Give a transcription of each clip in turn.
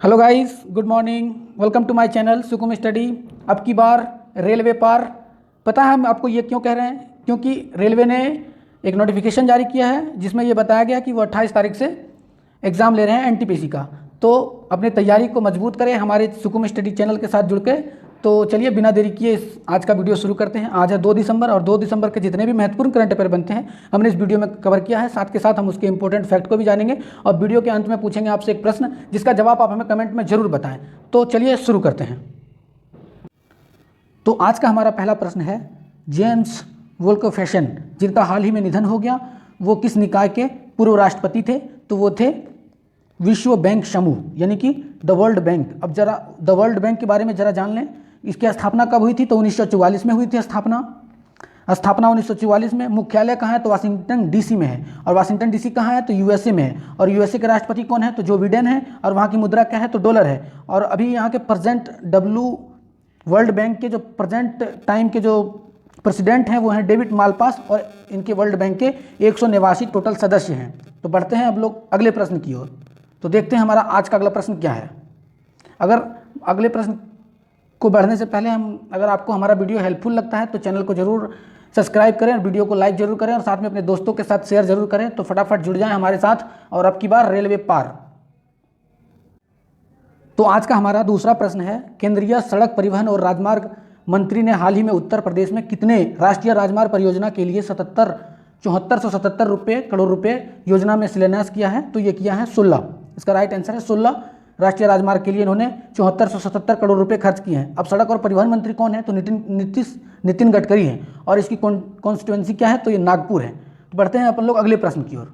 Hello guys, good morning. Welcome to my channel सुकुम study. अब की बार रेलवे पार। पता है हम आपको ये क्यों कह रहे हैं? क्योंकि रेलवे ने एक नोटिफिकेशन जारी किया है जिसमें ये बताया गया कि वो 28 तारीख से एग्ज़ाम ले रहे हैं एनटीपीसी का। तो अपने तैयारी को मजबूत करें हमारे सुकुम स्टडी चैनल के साथ जुड़ के। तो चलिए बिना देरी किए आज का वीडियो शुरू करते हैं। आज है 2 दिसंबर और 2 दिसंबर के जितने भी महत्वपूर्ण करंट अफेयर बनते हैं हमने इस वीडियो में कवर किया है। साथ के साथ हम उसके इंपॉर्टेंट फैक्ट को भी जानेंगे और वीडियो के अंत में पूछेंगे आपसे एक प्रश्न जिसका जवाब आप हमें कमेंट में जरूर बताएं। तो चलिए शुरू करते हैं। तो आज का हमारा पहला प्रश्न है, जेम्स वोल्केफेशन जिनका हाल ही में निधन हो गया, वो किस निकाय के पूर्व राष्ट्रपति थे? तो वो थे विश्व बैंक समूह यानी कि द वर्ल्ड बैंक। अब जरा द वर्ल्ड बैंक के बारे में जरा जान लें। इसकी स्थापना कब हुई थी? तो 1944 में हुई थी स्थापना 1944 में। मुख्यालय कहाँ है? तो वाशिंगटन डीसी में है। और वाशिंगटन डीसी कहाँ है? तो यूएसए में है। और यूएसए के राष्ट्रपति कौन है? तो जो बिडेन है। और वहाँ की मुद्रा क्या है? तो डॉलर है। और अभी यहाँ के प्रेजेंट वर्ल्ड बैंक के जो प्रेजेंट टाइम के जो प्रेसिडेंट हैं वो हैं डेविड मालपास। और इनके वर्ल्ड बैंक के 189 टोटल सदस्य हैं। तो बढ़ते हैं अब लोग अगले प्रश्न की ओर। तो देखते हैं हमारा आज का अगला प्रश्न क्या है। अगर अगले प्रश्न को बढ़ने से पहले अगर आपको हमारा वीडियो हेल्पफुल लगता है तो चैनल को जरूर सब्सक्राइब करें और वीडियो को लाइक जरूर करें और साथ में अपने दोस्तों के साथ शेयर जरूर करें। तो फटाफट जुड़ जाएं हमारे साथ और अब की बार रेलवे पार। तो आज का हमारा दूसरा प्रश्न है, केंद्रीय सड़क परिवहन और राजमार्ग मंत्री ने हाल ही में उत्तर प्रदेश में कितने राष्ट्रीय राजमार्ग परियोजना के लिए 7477 करोड़ रुपए योजना में शिलान्यास किया है? तो ये किया है 16। इसका राइट आंसर है 16 राष्ट्रीय राजमार्ग के लिए इन्होंने 7477 करोड़ रुपए खर्च किए हैं। अब सड़क और परिवहन मंत्री कौन है? तो नितिन गडकरी हैं। और इसकी कॉन्स्टिट्यूएंसी क्या है? तो ये नागपुर है। तो बढ़ते हैं अपन लोग अगले प्रश्न की ओर।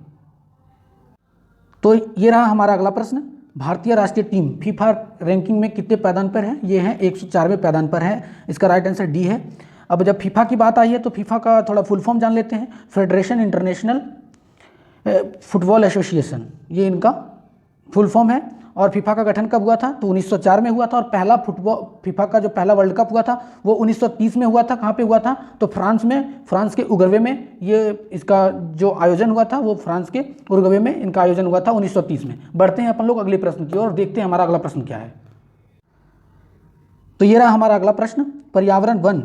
तो ये रहा हमारा अगला प्रश्न, भारतीय राष्ट्रीय टीम फीफा रैंकिंग में कितने पायदान पर है? ये है 104वें पायदान पर है। इसका राइट आंसर डी है। अब जब फीफा की बात आई है तो फीफा का थोड़ा फुल फॉर्म जान लेते हैं। फेडरेशन इंटरनेशनल फुटबॉल एसोसिएशन, ये इनका फुल फॉर्म है। और फीफा का गठन कब हुआ था? तो 1904 में हुआ था। और पहला फीफा का जो पहला वर्ल्ड कप हुआ था वो 1930 में हुआ था। कहाँ पे हुआ था? तो फ्रांस में, फ्रांस के उरुग्वे में। ये इसका जो आयोजन हुआ था वो फ्रांस के उरुग्वे में इनका आयोजन हुआ था 1930 में। बढ़ते हैं अपन लोग अगले प्रश्न की ओर और देखते हैं हमारा अगला प्रश्न क्या है। तो ये रहा हमारा अगला प्रश्न, पर्यावरण वन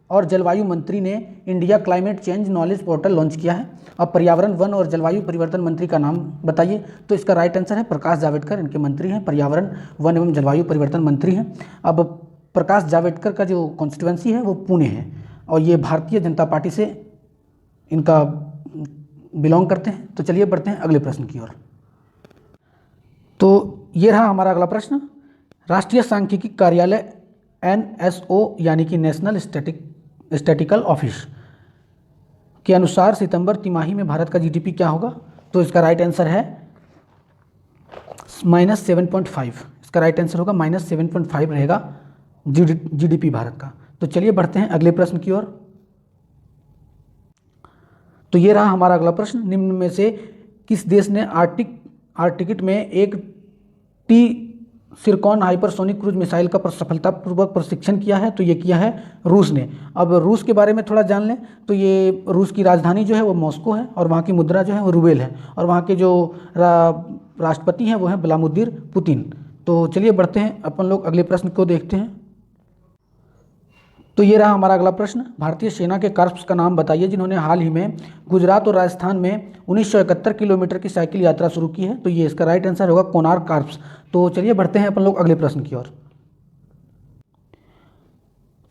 और जलवायु मंत्री ने India climate change knowledge portal launch किया है। अब पर्यावरण वन और जलवायु परिवर्तन मंत्री का नाम बताइए? तो इसका राइट आंसर है प्रकाश जावड़ेकर इनके मंत्री हैं, पर्यावरण वन एवं जलवायु परिवर्तन मंत्री हैं। अब प्रकाश जावड़ेकर का जो कॉन्स्टिट्यूएंसी है वो पुणे है और ये भारतीय जनता पार्टी से इनका बिलोंग करते हैं। तो चलिए बढ़ते हैं अगले प्रश्न की ओर। तो ये रहा हमारा अगला प्रश्न, राष्ट्रीय सांख्यिकी कार्यालय NSO यानी कि नेशनल स्टैटिस्टिकल ऑफिस के अनुसार सितंबर तिमाही में भारत का जीडीपी क्या होगा? तो इसका राइट आंसर है -7.5। इसका राइट आंसर होगा -7.5 रहेगा जीडीपी भारत का। तो चलिए बढ़ते हैं अगले प्रश्न की ओर। तो ये रहा हमारा अगला प्रश्न, निम्न में से किस देश ने आर्कटिक में एक सिरकॉन हाइपरसोनिक क्रूज मिसाइल का सफलतापूर्वक प्रशिक्षण किया है? तो ये किया है रूस ने। अब रूस के बारे में थोड़ा जान लें। तो ये रूस की राजधानी जो है वो मॉस्को है और वहाँ की मुद्रा जो है वो रूबेल है। और वहाँ के जो राष्ट्रपति हैं वो हैं व्लादिमीर पुतिन। तो चलिए बढ़ते हैं अपन लोग अगले प्रश्न को देखते हैं। तो ये रहा हमारा अगला प्रश्न, भारतीय सेना के कॉर्प्स का नाम बताइए जिन्होंने हाल ही में गुजरात और राजस्थान में 1971 किलोमीटर की साइकिल यात्रा शुरू की है? तो ये इसका राइट आंसर होगा कोणार्क कॉर्प्स। तो चलिए बढ़ते हैं अपन लोग अगले प्रश्न की ओर।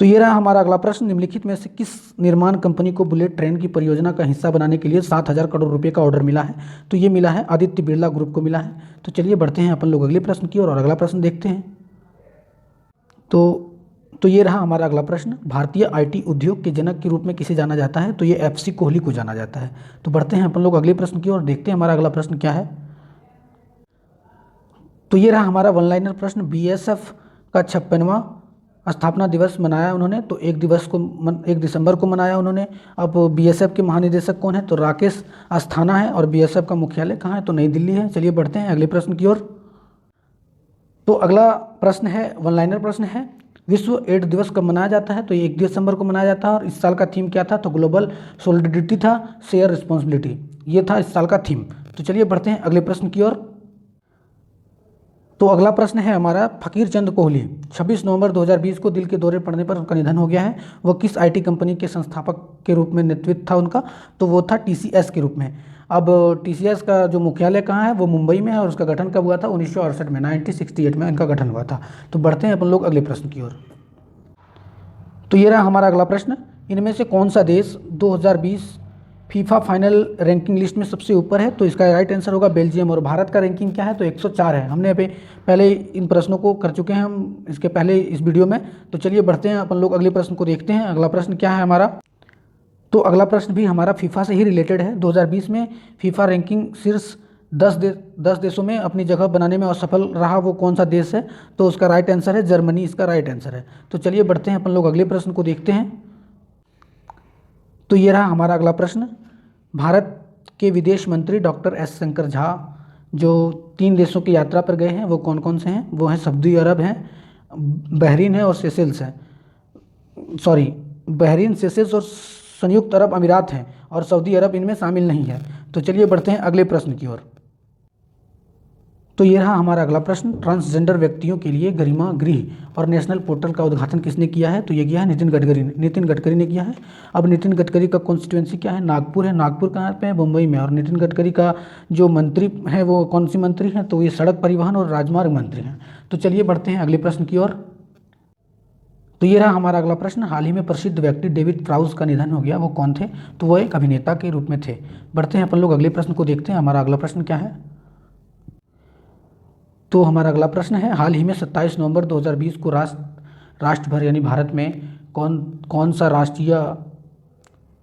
तो ये रहा हमारा अगला प्रश्न, निम्नलिखित में से किस निर्माण कंपनी को बुलेट ट्रेन की परियोजना का हिस्सा बनाने के लिए 7000 करोड़ रुपए का ऑर्डर मिला है? तो ये मिला है आदित्य बिरला ग्रुप को मिला है। तो चलिए बढ़ते हैं अपन लोग अगले प्रश्न की ओर और अगला प्रश्न देखते हैं। तो ये रहा हमारा अगला प्रश्न, भारतीय आईटी उद्योग के जनक के रूप में किसे जाना जाता है? तो ये FC कोहली को जाना जाता है। तो बढ़ते हैं अपन लोग अगले प्रश्न की ओर, देखते हैं हमारा अगला प्रश्न क्या है। तो ये रहा हमारा वन लाइनर प्रश्न, BSF का 56वां स्थापना दिवस मनाया उन्होंने। तो 1 दिसंबर को मनाया उन्होंने। अब BSF के महानिदेशक कौन है? तो राकेश अस्थाना है। और BSF का मुख्यालय कहाँ है? तो नई दिल्ली है। चलिए बढ़ते हैं अगले प्रश्न की ओर। तो अगला प्रश्न है, वन लाइनर प्रश्न है, विश्व एड्स दिवस कब मनाया जाता है? तो ये 1 दिसंबर को मनाया जाता है। और इस साल का थीम क्या था? तो ग्लोबल सोलिडरिटी था, शेयर रिस्पॉन्सिबिलिटी, ये था इस साल का थीम। तो चलिए बढ़ते हैं अगले प्रश्न की ओर। तो अगला प्रश्न है हमारा, फकीर चंद कोहली 26 नवंबर 2020 को दिल के दौरे पड़ने पर उनका निधन हो गया है। वो किस आईटी कंपनी के संस्थापक के रूप में नेतृत्व था उनका? तो वो था टीसीएस के रूप में। अब टीसीएस का जो मुख्यालय कहाँ है? वो मुंबई में है। और उसका गठन कब हुआ था? 1968 में, 1968 में इनका गठन हुआ था। तो बढ़ते हैं अपन लोग अगले प्रश्न की ओर। तो ये रहा हमारा अगला प्रश्न, इनमें से कौन सा देश 2020 फीफा फाइनल रैंकिंग लिस्ट में सबसे ऊपर है? तो इसका राइट आंसर होगा बेल्जियम। और भारत का रैंकिंग क्या है? तो 104 है। हमने अभी पहले इन प्रश्नों को कर चुके हैं हम इसके पहले इस वीडियो में। तो चलिए बढ़ते हैं, अपन लोग अगले प्रश्न को देखते हैं। अगला प्रश्न क्या है हमारा? तो अगला प्रश्न भी हमारा फीफा से ही रिलेटेड है। 2020 में फीफा रैंकिंग शीर्ष 10 देशों में अपनी जगह बनाने में असफल रहा वो कौन सा देश है? तो उसका राइट आंसर है जर्मनी, इसका राइट आंसर है। तो चलिए बढ़ते हैं, अपन लोग अगले प्रश्न को देखते हैं। तो ये रहा हमारा अगला प्रश्न, भारत के विदेश मंत्री डॉक्टर एस शंकर झा जो 3 देशों की यात्रा पर गए हैं वो कौन कौन से हैं? वो हैं सऊदी अरब हैं, बहरीन है और सेशेल्स है। सॉरी, बहरीन, सेशेल्स और संयुक्त अरब अमीरात हैं, और सऊदी अरब इनमें शामिल नहीं है। तो चलिए बढ़ते हैं अगले प्रश्न की ओर। तो ये रहा हमारा अगला प्रश्न, ट्रांसजेंडर व्यक्तियों के लिए गरिमा गृह और नेशनल पोर्टल का उद्घाटन किसने किया है? तो ये किया है नितिन गडकरी ने। नितिन गडकरी ने किया है। अब नितिन गडकरी का कॉन्स्टिट्यूंसी क्या है? नागपुर है। नागपुर कहाँ पे है? मुंबई में। और नितिन गडकरी का जो मंत्री है वो कौन सी मंत्री हैं? तो ये सड़क परिवहन और राजमार्ग मंत्री हैं। तो चलिए बढ़ते हैं अगले प्रश्न की ओर। तो ये रहा हमारा अगला प्रश्न, हाल ही में प्रसिद्ध व्यक्ति डेविड प्राउस का निधन हो गया, वो कौन थे? तो वो एक अभिनेता के रूप में थे। बढ़ते हैं अपन लोग अगले प्रश्न को देखते हैं। हमारा अगला प्रश्न क्या है? तो हमारा अगला प्रश्न है, हाल ही में 27 नवंबर 2020 को राष्ट्रभर यानी भारत में कौन सा राष्ट्रीय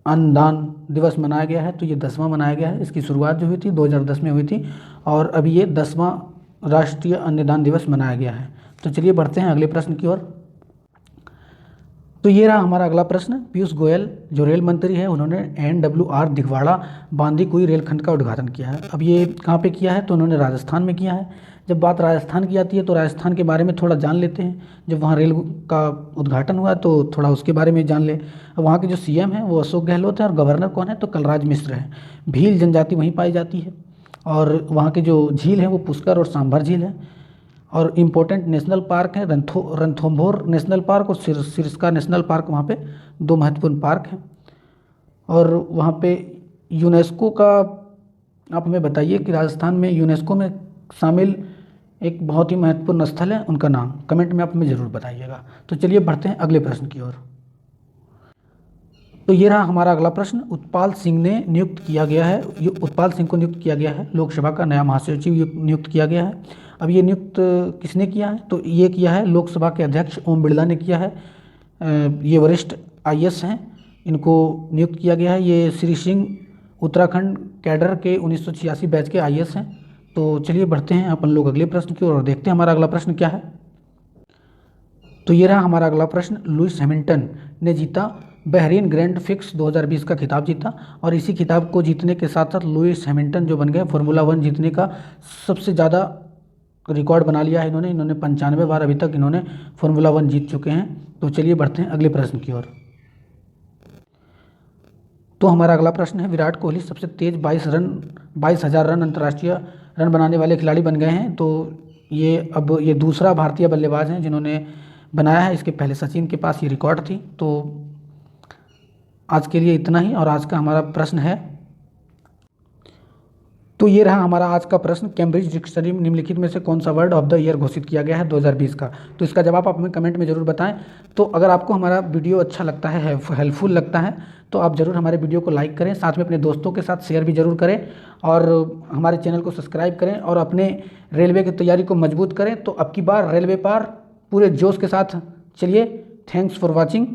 अन्नदान दिवस मनाया गया है? तो ये 10वां मनाया गया है। इसकी शुरुआत जो हुई थी 2010 में हुई थी, और अभी ये 10वां राष्ट्रीय अन्नदान दिवस मनाया गया है। तो चलिए बढ़ते हैं अगले प्रश्न की ओर। तो ये रहा हमारा अगला प्रश्न, पीयूष गोयल जो रेल मंत्री है उन्होंने NWR दिगवाड़ा बांदीकुई रेलखंड का उद्घाटन किया है। अब ये कहाँ पे किया है? तो उन्होंने राजस्थान में किया है। जब बात राजस्थान की आती है तो राजस्थान के बारे में थोड़ा जान लेते हैं। जब वहाँ रेल का उद्घाटन हुआ तो थोड़ा उसके बारे में जान ले। वहाँ के जो CM हैं वो अशोक गहलोत है, और गवर्नर कौन है? तो कलराज मिश्र है। भील जनजाति वहीं पाई जाती है, और वहाँ के जो झील है वो पुष्कर और सांभर झील है। और इम्पोर्टेंट नेशनल पार्क है रणथंभौर नेशनल पार्क और सिरस्का नेशनल पार्क, वहाँ पे 2 महत्वपूर्ण पार्क हैं। और वहाँ पे यूनेस्को का, आप हमें बताइए कि राजस्थान में यूनेस्को में शामिल एक बहुत ही महत्वपूर्ण स्थल है, उनका नाम कमेंट में आप हमें ज़रूर बताइएगा। तो चलिए बढ़ते हैं अगले प्रश्न की ओर। तो ये रहा हमारा अगला प्रश्न, उत्पाल सिंह ने नियुक्त किया गया है, उत्पाल सिंह को नियुक्त किया गया है लोकसभा का नया महासचिव नियुक्त किया गया है। अब ये नियुक्त किसने किया है? तो ये किया है लोकसभा के अध्यक्ष ओम बिरला ने किया है। ये वरिष्ठ IAS हैं, इनको नियुक्त किया गया है। ये श्री सिंह उत्तराखंड कैडर के 1986 बैच के IAS हैं। तो चलिए बढ़ते हैं अपन लोग अगले प्रश्न की ओर और देखते हैं हमारा अगला प्रश्न क्या है। तो ये रहा हमारा अगला प्रश्न, लुइस हैमिल्टन ने जीता बहरीन ग्रैंड फिक्स 2020 का खिताब जीता, और इसी खिताब को जीतने के साथ साथ लुइस हैमिल्टन जो बन गए फार्मूला 1 जीतने का सबसे ज़्यादा रिकॉर्ड बना लिया है इन्होंने 95 बार अभी तक इन्होंने फार्मूला 1 जीत चुके हैं। तो चलिए बढ़ते हैं अगले प्रश्न की ओर। तो हमारा अगला प्रश्न है, विराट कोहली सबसे तेज 22,000 रन अंतर्राष्ट्रीय रन बनाने वाले खिलाड़ी बन गए हैं। तो ये दूसरा भारतीय बल्लेबाज हैं जिन्होंने बनाया है। इसके पहले सचिन के पास ये रिकॉर्ड थी। तो आज के लिए इतना ही, और आज का हमारा प्रश्न है, तो ये रहा हमारा आज का प्रश्न, कैम्ब्रिज डिक्शनरी में निम्नलिखित में से कौन सा वर्ड ऑफ द ईयर घोषित किया गया है 2020 का? तो इसका जवाब आप हमें कमेंट में ज़रूर बताएं। तो अगर आपको हमारा वीडियो अच्छा लगता है, हेल्पफुल लगता है, तो आप ज़रूर हमारे वीडियो को लाइक करें, साथ में अपने दोस्तों के साथ शेयर भी ज़रूर करें, और हमारे चैनल को सब्सक्राइब करें, और अपने रेलवे की तैयारी को मजबूत करें। तो अब की बार रेलवे पार पूरे जोश के साथ चलिए। Thanks for watching.